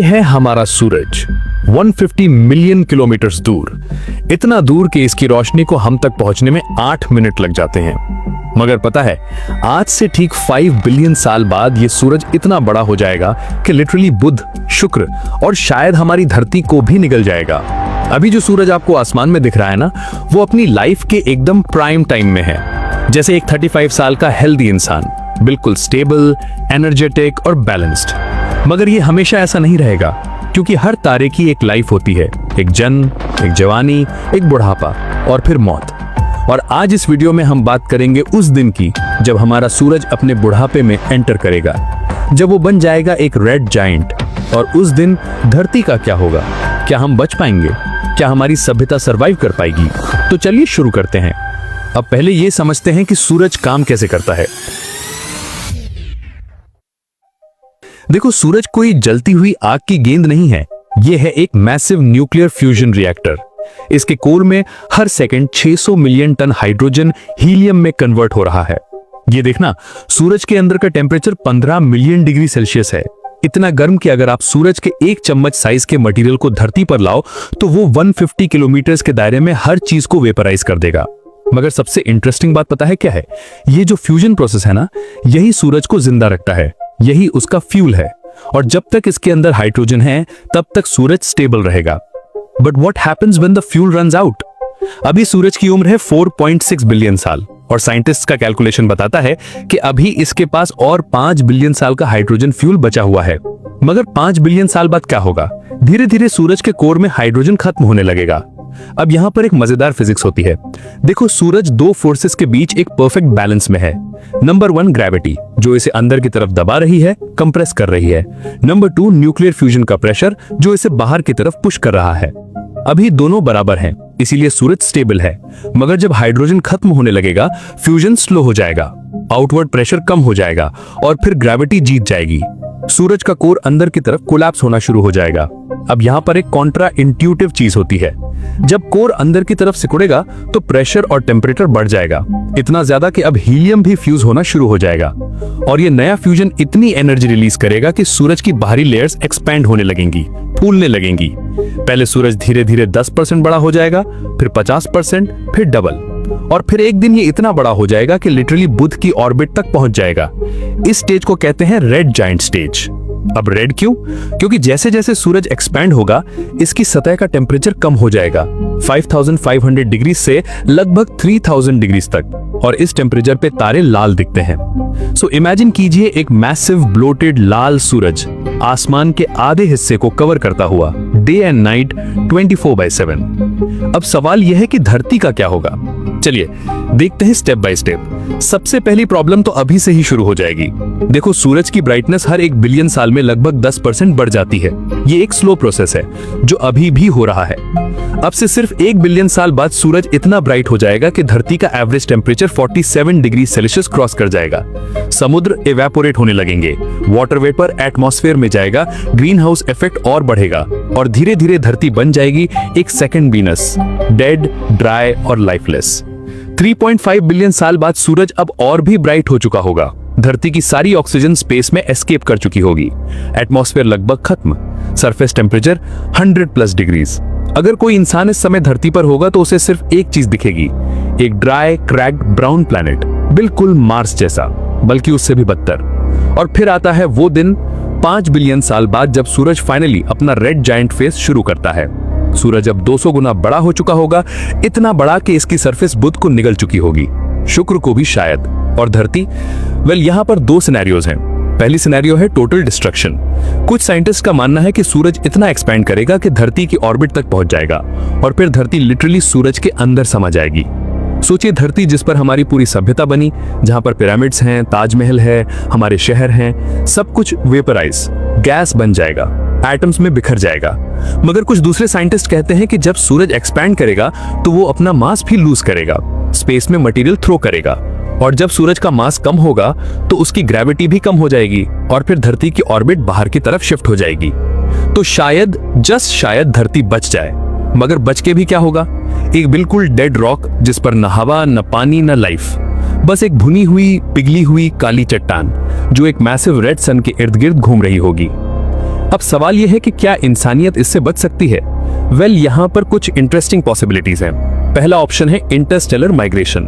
है हमारा सूरज 150 million kilometre दूर, इतना दूर कि इसकी रोशनी को हम तक पहुंचने में 8 मिनट लग जाते हैं। मगर पता है, आज से ठीक 5 बिलियन साल बाद ये सूरज इतना बड़ा हो जाएगा कि लिटरली बुध, शुक्र और शायद हमारी धरती को भी निगल जाएगा। अभी जो सूरज आपको आसमान में दिख रहा है ना, वो अपनी लाइफ के एकदम प्राइम टाइम में है। जैसे एक 35 साल का हेल्दी इंसान, बिल्कुल स्टेबल, एनर्जेटिक और बैलेंस्ड। मगर ये हमेशा ऐसा नहीं रहेगा, क्योंकि हर तारे की एक लाइफ होती है, एक जन्म, एक जवानी, एक बुढ़ापा और फिर मौत। और आज इस वीडियो में हम बात करेंगे उस दिन की जब हमारा सूरज अपने बुढ़ापे में एंटर करेगा, जब वो बन जाएगा एक रेड जायंट। और उस दिन धरती का क्या होगा? क्या हम बच पाएंगे? क्या हमारी सभ्यता सरवाइव कर पाएगी? तो चलिए शुरू करते हैं। अब पहले ये समझते हैं कि सूरज काम कैसे करता है। देखो, सूरज कोई जलती हुई आग की गेंद नहीं है, यह है एक मैसिव न्यूक्लियर फ्यूजन रिएक्टर। इसके कोर में हर second 600 million ton hydrogen helium में कन्वर्ट हो रहा है। ये देखना, सूरज के अंदर का टेम्परेचर 15 मिलियन डिग्री सेल्सियस है। इतना गर्म कि अगर आप सूरज के एक चम्मच साइज के मटेरियल को धरती पर लाओ तो वो 150 किलोमीटर के दायरे में हर चीज को वेपराइज कर देगा। मगर सबसे इंटरेस्टिंग बात पता है क्या है? ये जो फ्यूजन प्रोसेस है ना, यही सूरज को जिंदा रखता है, यही उसका फ्यूल है। और जब तक इसके अंदर हाइड्रोजन है, तब तक सूरज स्टेबल रहेगा। But what happens when the fuel runs out? अभी सूरज की उम्र है 4.6 बिलियन साल, और साइंटिस्ट का कैलकुलेशन बताता है कि अभी इसके पास और 5 बिलियन साल का हाइड्रोजन फ्यूल बचा हुआ है। मगर 5 बिलियन साल बाद क्या होगा? धीरे धीरे सूरज के कोर में हाइड्रोजन खत्म होने लगेगा। अब यहां पर एक मजेदार फिजिक्स होती है। देखो, सूरज दो फोर्सेस के बीच एक परफेक्ट बैलेंस में है। नंबर 1 ग्रेविटी, जो इसे अंदर की तरफ दबा रही है, कंप्रेस कर रही है। नंबर 2 न्यूक्लियर फ्यूजन का प्रेशर, जो इसे बाहर की तरफ पुश कर रहा है। अभी दोनों बराबर हैं, इसीलिए सूरज स्टेबल है। मगर जब हाइड्रोजन खत्म होने लगेगा, फ्यूजन स्लो हो जाएगा, आउटवर्ड प्रेशर कम हो जाएगा और फिर ग्रेविटी जीत जाएगी। सूरज का कोर अंदर की तरफ कोलैप्स होना शुरू हो जाएगा। अब यहाँ पर एक कॉन्ट्रा इंट्यूटिव चीज होती है। जब कोर अंदर की तरफ सिकुड़ेगा तो प्रेशर और टेम्परेचर बढ़ जाएगा, इतना ज्यादा कि अब हीलियम भी फ्यूज होना शुरू हो जाएगा। और ये नया फ्यूजन इतनी एनर्जी रिलीज करेगा कि सूरज की बाहरी लेयर्स एक्सपैंड होने लगेंगी, फूलने लगेंगी। पहले सूरज धीरे धीरे 10% बड़ा हो जाएगा, फिर 50%, फिर डबल, और फिर एक दिन ये इतना बड़ा हो जाएगा कि लिटरली बुध की ऑर्बिट तक पहुंच जाएगा। इस स्टेज को कहते हैं रेड जायंट स्टेज। अब रेड क्यों? क्योंकि जैसे जैसे सूरज एक्सपैंड होगा, इसकी सतह का टेम्परेचर कम हो जाएगा 5500 डिग्री से लगभग 3000 डिग्री तक, और इस टेम्परेचर पे तारे लाल दिखते हैं। सो इमेजिन कीजिए एक मैसिव ब्लोटेड लाल सूरज आसमान के आधे हिस्से को कवर करता हुआ, डे एंड नाइट 24/7। अब सवाल यह है कि धरती का क्या होगा? चलिए देखते हैं स्टेप बाय स्टेप। सबसे पहली प्रॉब्लम तो अभी से ही शुरू हो जाएगी। देखो, सूरज की ब्राइटनेस हर 1 बिलियन साल में लगभग 10% बढ़ जाती है। ये एक स्लो प्रोसेस है जो अभी भी हो रहा है। अब से सिर्फ 1 बिलियन साल बाद सूरज इतना ब्राइट हो जाएगा कि धरती का average temperature 47 degree Celsius cross कर जाएगा। समुद्र इवेपोरेट होने लगेंगे, वाटर वेपर एटमॉस्फेयर में जाएगा, ग्रीन हाउस इफेक्ट और बढ़ेगा, और धीरे धीरे धरती बन जाएगी एक सेकंड वीनस, डेड, ड्राई और लाइफलेस। 3.5 बिलियन साल बाद सूरज अब और भी ब्राइट हो चुका होगा। धरती की सारी ऑक्सीजन स्पेस में एस्केप कर चुकी होगी, एटमॉस्फेयर लगभग खत्म, सरफेस टेम्परेचर 100+ डिग्रीज। अगर कोई इंसान इस समय धरती पर होगा तो उसे सिर्फ एक चीज दिखेगी, एक ड्राई क्रैक्ड ब्राउन प्लैनेट, बिल्कुल मार्स जैसा, बल्कि उससे भी बदतर। और फिर आता है वो दिन 5 बिलियन साल बाद, जब सूरज फाइनली अपना रेड जायंट फेज शुरू करता है। सूरज अब 200 गुना बड़ा हो चुका होगा, इतना बड़ा कि इसकी सरफेस बुध को निगल चुकी होगी, शुक्र को भी शायद, और धरती। वेल, यहाँ पर 2 सिनेरियोज हैं। पहली सिनेरियो है टोटल डिस्ट्रक्शन। कुछ साइंटिस्ट का मानना है कि सूरज इतना एक्सपैंड करेगा कि धरती की ऑर्बिट तक पहुंच जाएगा, और फिर धरती लिटरली सूरज के अंदर समा जाएगी। सोचिए, धरती जिस पर हमारी पूरी सभ्यता बनी, जहां पर पिरामिड्स हैं, ताजमहल है, हमारे शहर हैं, सब कुछ वेपराइज, गैस बन जाएगा, एटम्स में बिखर जाएगा। मगर कुछ दूसरे साइंटिस्ट कहते हैं कि जब सूरज एक्सपैंड करेगा तो वो अपना मास भी लूज करेगा, स्पेस में मटेरियल थ्रो करेगा, और जब सूरज का मास कम होगा तो उसकी ग्रेविटी भी कम हो जाएगी, और फिर धरती की ऑर्बिट बाहर की तरफ शिफ्ट हो जाएगी। तो शायद, जस्ट शायद धरती बच जाए। मगर बच के भी क्या होगा? एक बिल्कुल डेड रॉक, जिस पर न हवा, न पानी, न लाइफ, बस एक भुनी हुई, पिघली हुई काली चट्टान जो एक मैसिव रेड सन के इर्द गिर्द घूम रही होगी। अब सवाल यह है कि क्या इंसानियत इससे बच सकती है? वेल, यहाँ पर कुछ इंटरेस्टिंग पॉसिबिलिटीज हैं। पहला ऑप्शन है इंटरस्टेलर माइग्रेशन।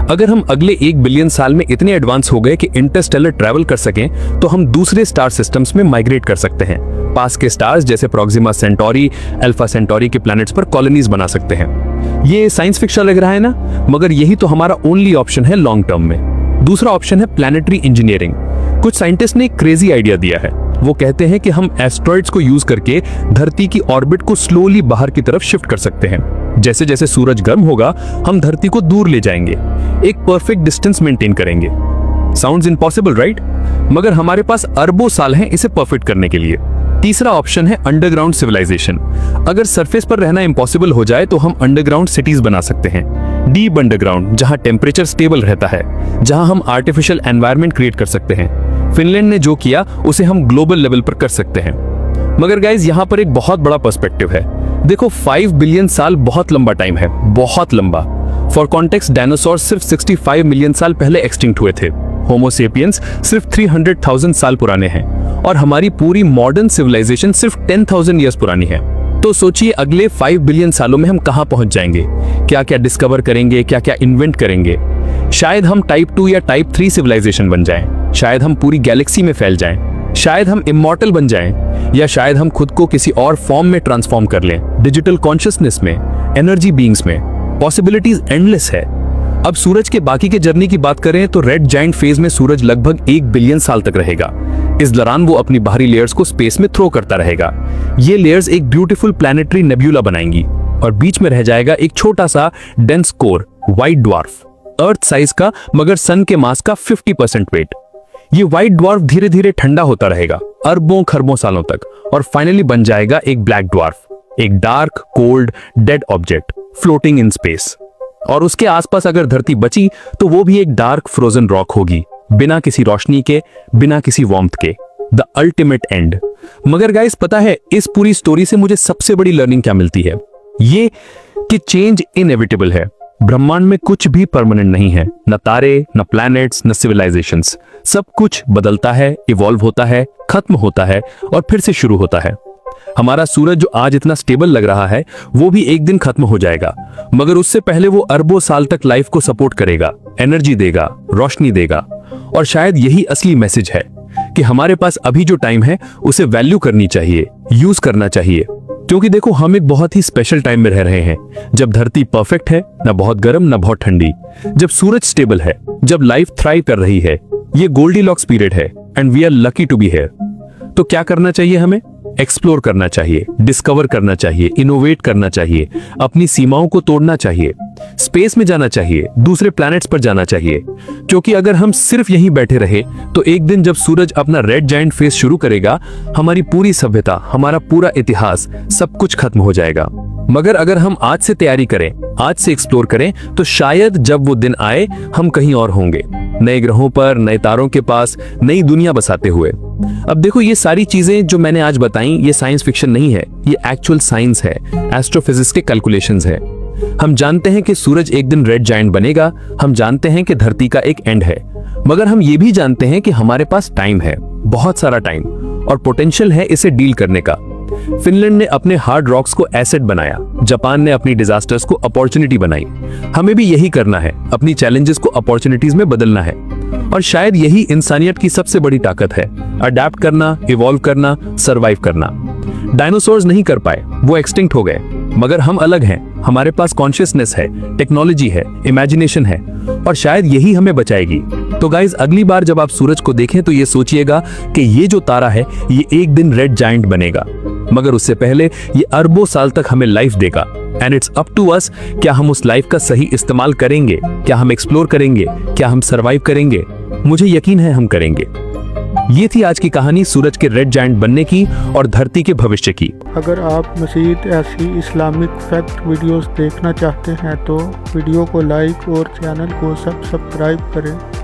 अगर हम अगले 1 बिलियन साल में इतने एडवांस हो गए कि इंटरस्टेलर ट्रैवल कर सकें, तो हम दूसरे स्टार सिस्टम्स में माइग्रेट कर सकते हैं। पास के स्टार्स जैसे प्रोक्सिमा सेंटोरी, अल्फा सेंटोरी के प्लैनेट्स पर कॉलोनीज बना सकते हैं। ये साइंस फिक्शन लग रहा है ना, मगर यही तो हमारा ओनली ऑप्शन है लॉन्ग टर्म में। दूसरा ऑप्शन है प्लैनेटरी इंजीनियरिंग। कुछ साइंटिस्ट ने एक क्रेजी आइडिया दिया है। वो कहते हैं कि हम एस्ट्रॉइड्स को यूज करके धरती की ऑर्बिट को स्लोली बाहर की तरफ शिफ्ट कर सकते हैं। जैसे जैसे सूरज गर्म होगा, हम धरती को दूर ले जाएंगे, एक परफेक्ट डिस्टेंस मेंटेन करेंगे। Sounds impossible, right? मगर हमारे पास अरबों साल हैं इसे परफेक्ट करने के लिए। तीसरा ऑप्शन है अंडरग्राउंड सिविलाइजेशन। अगर सरफेस पर रहना इम्पॉसिबल हो जाए तो हम अंडरग्राउंड सिटीज बना सकते हैं। डीप अंडरग्राउंड, जहां टेम्परेचर स्टेबल रहता है, जहां हम आर्टिफिशियल एनवायरनमेंट क्रिएट कर सकते हैं। फिनलैंड ने जो किया उसे हम ग्लोबल लेवल पर कर सकते हैं। मगर गाइज, यहाँ पर एक बहुत बड़ा पर्सपेक्टिव है। देखो, 5 बिलियन साल बहुत लंबा टाइम है, बहुत लंबा। फॉर कॉन्टेक्स्ट, डायनासोर सिर्फ 65 मिलियन साल पहले एक्सटिंक्ट हुए थे। होमो सेपियंस सिर्फ 300,000 साल पुराने हैं और हमारी पूरी मॉडर्न सिविलाइजेशन सिर्फ 10,000 ईयर्स पुरानी है। तो सोचिए अगले 5 बिलियन सालों में हम कहां पहुंच जाएंगे, क्या क्या डिस्कवर करेंगे, क्या क्या इन्वेंट करेंगे। शायद हम टाइप 2 या टाइप 3 सिविलाइजेशन बन जाएं, शायद हम पूरी गैलेक्सी में फैल जाएं, शायद हम इमॉर्टल बन जाएं, या शायद हम खुद को किसी और फॉर्म में ट्रांसफॉर्म कर लें, डिजिटल कॉन्शियसनेस में, एनर्जी बीइंग्स में। पॉसिबिलिटीज एंडलेस है। अब सूरज के बाकी के जर्नी की बात करें तो रेड जायंट फेज में सूरज लगभग 1 बिलियन साल तक रहेगा। इस दौरान वो अपनी बाहरी लेयर्स को स्पेस में थ्रो करता रहेगा। ये लेयर्स एक ब्यूटीफुल प्लैनेटरी नेब्यूला बनाएंगी और बीच में रह जाएगा एक छोटा सा डेंस कोर, व्हाइट ड्वार्फ, अर्थ साइज का मगर सन के मास का 50% वेट। ये व्हाइट ड्वार्फ धीरे धीरे ठंडा होता रहेगा अरबों खरबों सालों तक और फाइनली बन जाएगा एक ब्लैक ड्वार्फ, एक dark, cold, dead object floating in space. और उसके आसपास अगर धरती बची तो वो भी एक डार्क फ्रोजन रॉक होगी, बिना किसी रोशनी के, बिना किसी वार्मथ के। The ultimate and. मगर गाइस, पता है इस पूरी स्टोरी से मुझे सबसे बड़ी लर्निंग क्या मिलती है? ये कि चेंज इनएविटेबल है। ब्रह्मांड में कुछ भी परमानेंट नहीं है, न तारे, न प्लैनेट्स, न सिविलाइजेशंस। सब कुछ बदलता है, इवॉल्व होता है, खत्म होता है और फिर से शुरू होता है। हमारा सूरज जो आज इतना स्टेबल लग रहा है, वो भी एक दिन खत्म हो जाएगा, मगर उससे पहले वो अरबों साल तक लाइफ को सपोर्ट करेगा, एनर्जी देगा, रोशनी देगा। और शायद यही असली मैसेज है कि हमारे पास अभी जो टाइम है उसे वैल्यू करनी चाहिए, यूज करना चाहिए। क्योंकि देखो, हम एक बहुत ही स्पेशल टाइम में रह रहे हैं, जब धरती परफेक्ट है, ना बहुत गर्म ना बहुत ठंडी, जब सूरज स्टेबल है, जब लाइफ थ्राइव कर रही है। ये गोल्डीलॉक्स पीरियड है and we are lucky to be here. तो क्या करना चाहिए हमें? एक्सप्लोर करना चाहिए, डिस्कवर करना चाहिए, इनोवेट करना चाहिए, अपनी सीमाओं को तोड़ना चाहिए, स्पेस में जाना चाहिए, दूसरे प्लैनेट्स पर जाना चाहिए। क्योंकि अगर हम सिर्फ यहीं बैठे रहे तो एक दिन जब सूरज अपना रेड जायंट फेज शुरू करेगा, हमारी पूरी सभ्यता, हमारा पूरा इतिहास, सब कुछ खत्म हो जाएगा। मगर अगर हम आज से तैयारी करें, आज से एक्सप्लोर करें, तो शायद जब वो दिन आए हम कहीं और होंगे, नए ग्रहों पर, नए तारों के पास, नई दुनिया बसाते हुए। अब देखो, ये सारी चीजें जो मैंने आज बताई, ये साइंस फिक्शन नहीं है, ये एक्चुअल साइंस है, एस्ट्रोफिजिक्स के कैलकुलेशंस है। हम जानते हैं कि सूरज एक दिन रेड जायंट बनेगा, हम जानते हैं कि धरती का एक एंड है, मगर हम ये भी जानते हैं कि हमारे पास टाइम है, बहुत सारा टाइम, और पोटेंशियल है इसे डील करने का। फिनलैंड ने अपने हार्ड रॉक्स को एसेट बनाया, जापान ने अपनी डिजास्टर्स को अपॉर्चुनिटी बनाई। हमें भी यही करना है, अपनी चैलेंजेस को अपॉर्चुनिटीज में बदलना है। और शायद यही इंसानियत की सबसे बड़ी ताकत है, अडैप्ट करना, इवॉल्व करना, सरवाइव करना। डायनासोर्स नहीं कर पाए, वो एक्सटिंक्ट हो गए, मगर हम अलग हैं। हमारे पास कॉन्शियसनेस है, टेक्नोलॉजी है, इमेजिनेशन है, और शायद यही हमें बचाएगी। तो गाइज, अगली बार जब आप सूरज को देखें तो ये सोचिएगा कि ये जो तारा है ये एक दिन रेड जायंट बनेगा, मगर उससे पहले ये अरबों साल तक हमें लाइफ देगा। And it's up to us, क्या हम उस लाइफ का सही इस्तेमाल करेंगे, क्या हम एक्सप्लोर करेंगे, क्या हम सरवाइव करेंगे। मुझे यकीन है हम करेंगे। ये थी आज की कहानी सूरज के रेड जायंट बनने की और धरती के भविष्य की। अगर आप मज़ीद ऐसी इस्लामिक फैक्ट वीडियोस देखना चाहते हैं तो वीडियो को लाइक और चैनल को सब्सक्राइब करें।